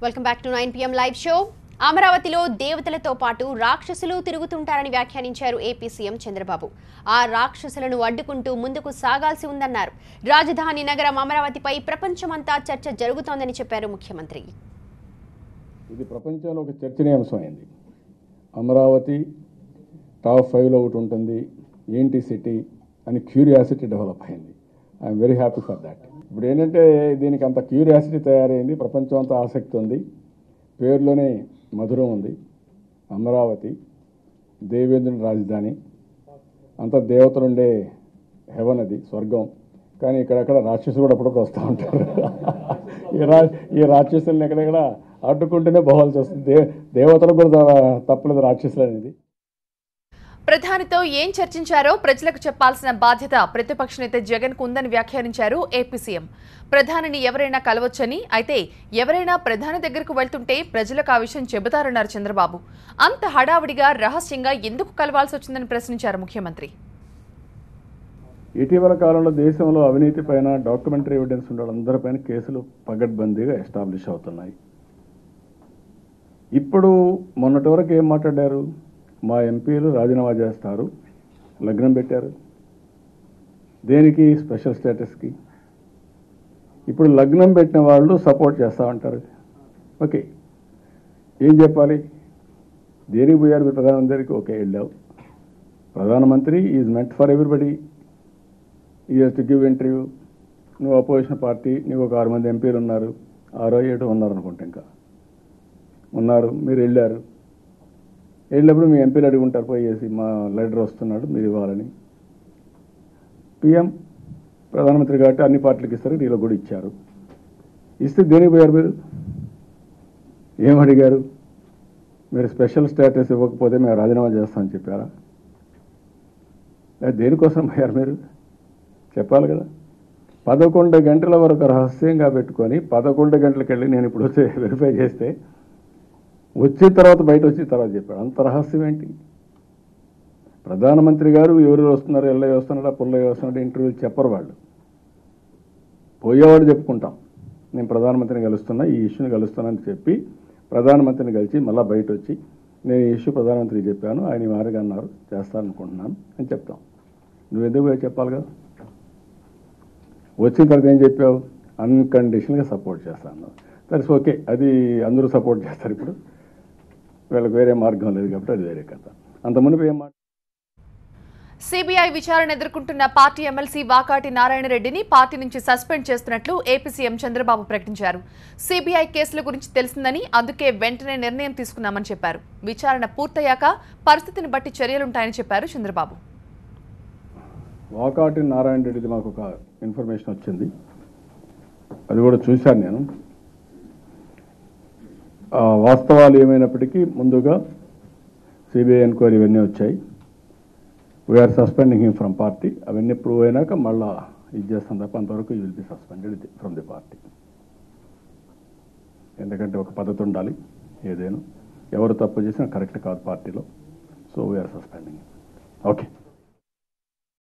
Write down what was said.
Welcome back to 9 PM live show. అమరావతిలో దేవతలతో పాటు రాక్షసులు తిరుగుతుంటారని వ్యాఖ్యానించారు ఏపీ సీఎం చంద్రబాబు. ఆ రాక్షసులను అడ్డుకుంటూ ముందుకు సాగాల్సి ఉందన్నారు. రాజధాని నగరం అమరావతిపై ప్రపంచమంతా చర్చ జరుగుతోందని చెప్పారు ముఖ్యమంత్రి. ఇది ప్రపంచంలో ఒక చర్చనీయాంశమైంది. అమరావతి టాప్ 5లో ఒకటి ఉంటుంది, ఏంటి సిటీ అని క్యూరియాసిటీ డెవలప్ అయింది. I'm very happy for that. ఇప్పుడు ఏంటంటే దీనికి అంత క్యూరియాసిటీ తయారైంది, ప్రపంచం అంతా ఆసక్తి ఉంది, పేరులోనే మధురం ఉంది. అమరావతి దేవేంద్రుని రాజధాని, అంత దేవతలుండే హెవెన్, అది స్వర్గం. కానీ ఇక్కడక్కడ రాక్షసులు కూడా అప్పుడప్పుడు వస్తూ ఉంటారు. ఈ రాక్షసులను ఎక్కడెక్కడ అడ్డుకుంటూనే పోవాల్సి వస్తుంది. దేవతలకు కూడా తప్పలేదు రాక్షసులు అనేది. ప్రధానితో ఏం చర్చించారో ప్రజలకు చెప్పాల్సిన బాధ్యత ప్రతిపక్ష నేత జగన్ కు ఉందని వ్యాఖ్యానించారు ఏపీ సీఎం. ప్రధానిని ఎవరైనా కలవచ్చని, అయితే ఎవరైనా ప్రధాని దగ్గరకు వెళ్తుంటే ప్రజలకు ఆ విషయం చెబుతారన్నారు చంద్రబాబు. అంత హడావుడిగా రహస్యంగా ఎందుకు కలవాల్సి వచ్చిందని ప్రశ్నించారు ముఖ్యమంత్రి. ఇటీవల కాలంలో దేశంలో అవినీతి పైన డాక్యుమెంటరీ ఎవిడెన్స్ ఉన్న వాళ్ళందరిపైన కేసులు పగడ్బందీగా ఎస్టాబ్లిష్ అవుతున్నాయి. ఇప్పుడు మొన్నటి వరకు ఏం మాట్లాడారు? మా ఎంపీలు రాజీనామా చేస్తారు, లగ్నం పెట్టారు. దేనికి? స్పెషల్ స్టేటస్కి. ఇప్పుడు లగ్నం పెట్టిన వాళ్ళు సపోర్ట్ చేస్తామంటారు. ఓకే, ఏం చెప్పాలి? దేనికి పోయారు మీరు ప్రధానమంత్రి దగ్గరికి? ఓకే, వెళ్ళావు. ప్రధానమంత్రి ఈజ్ మెంట్ ఫర్ ఎవ్రీబడి, ఈ హెస్ టు గివ్ ఇంటర్వ్యూ. నువ్వు అపోజిషన్ పార్టీ, నీకు ఒక 6 మంది ఎంపీలు ఉన్నారు, 6 7 ఉన్నారు అనుకుంటా, ఇంకా ఉన్నారు. మీరు వెళ్ళారు. వెళ్ళినప్పుడు మీ ఎంపీలు అడుగుంటారు, పోయేసి మా లీడర్ వస్తున్నాడు మీరు ఇవ్వాలని. పిఎం ప్రధానమంత్రి కాబట్టి అన్ని పార్టీలకు ఇస్తారు, వీళ్ళకి కూడా ఇచ్చారు. ఇస్తే దేనికి పోయారు మీరు? ఏం అడిగారు? మీరు స్పెషల్ స్టేటస్ ఇవ్వకపోతే మేము రాజీనామా చేస్తామని చెప్పారా? దేనికోసం పోయారు మీరు? చెప్పాలి కదా. 11 గంటల వరకు రహస్యంగా పెట్టుకొని 11 గంటలకు వెళ్ళి నేను ఇప్పుడు వచ్చి వెరిఫై చేస్తే వచ్చిన తర్వాత బయట వచ్చిన తర్వాత చెప్పాడు. అంత రహస్యం ఏంటి? ప్రధానమంత్రి గారు ఎవరు వస్తున్నారు, ఎల్లయ్య వస్తున్నాడా, పుల్లయ్య వస్తున్నాడా, ఇంటర్వ్యూలు చెప్పరు వాళ్ళు. పోయేవాడు చెప్పుకుంటాం, నేను ప్రధానమంత్రిని కలుస్తున్నా, ఈ ఇష్యూని కలుస్తున్నా అని చెప్పి ప్రధానమంత్రిని కలిసి మళ్ళీ బయట వచ్చి నేను ఈ ఇష్యూ ప్రధానమంత్రికి చెప్పాను, ఆయన ఈ మాదిరిగా అన్నారు, చేస్తాననుకుంటున్నాను అని చెప్తాం. నువ్వు ఎందుకు పోయి చెప్పాలి కదా. వచ్చిన తర్వాత ఏం చెప్పావు? అన్కండిషనల్గా సపోర్ట్ చేస్తాను. దట్స్ ఓకే, అది అందరూ సపోర్ట్ చేస్తారు. ఇప్పుడు వీళ్ళకి వేరే మార్గం లేదు కాబట్టి అది వేరే కథ. అంత మునుపు ఏం మాట? సిబిఐ విచారణ ఎదుర్కొంటున్న పార్టీ ఎమ్మెల్సీ వాకాటి నారాయణరెడ్డిని పార్టీ నుంచి సస్పెండ్ చేస్తున్నట్లు ఏపీ సీఎం చంద్రబాబు ప్రకటించారు. సిబిఐ కేసుల గురించి తెలిసిందని, అందుకే వెంటనే నిర్ణయం తీసుకున్నామని చెప్పారు. విచారణ పూర్తయ్యాక పరిస్థితిని బట్టి చర్యలుంటాయని చెప్పారు చంద్రబాబు. వాకాటి నారాయణరెడ్డిది మాకు ఒక ఇన్ఫర్మేషన్ వచ్చింది, అది కూడా చూశాను నేను. వాస్తవాలు ఏమైనప్పటికీ ముందుగా సిబిఐ ఎంక్వైరీ ఇవన్నీ వచ్చాయి. We're suspending him from party. అవన్నీ ప్రూవ్ అయినాక మళ్ళీ ఇది చేస్తాం తప్ప అంతవరకు you will be suspended from the party. ఎందుకంటే ఒక పద్ధతి ఉండాలి, ఏదైనా ఎవరు తప్పు చేసినా కరెక్ట్ కాదు పార్టీలో. So we're suspending. ఓకే.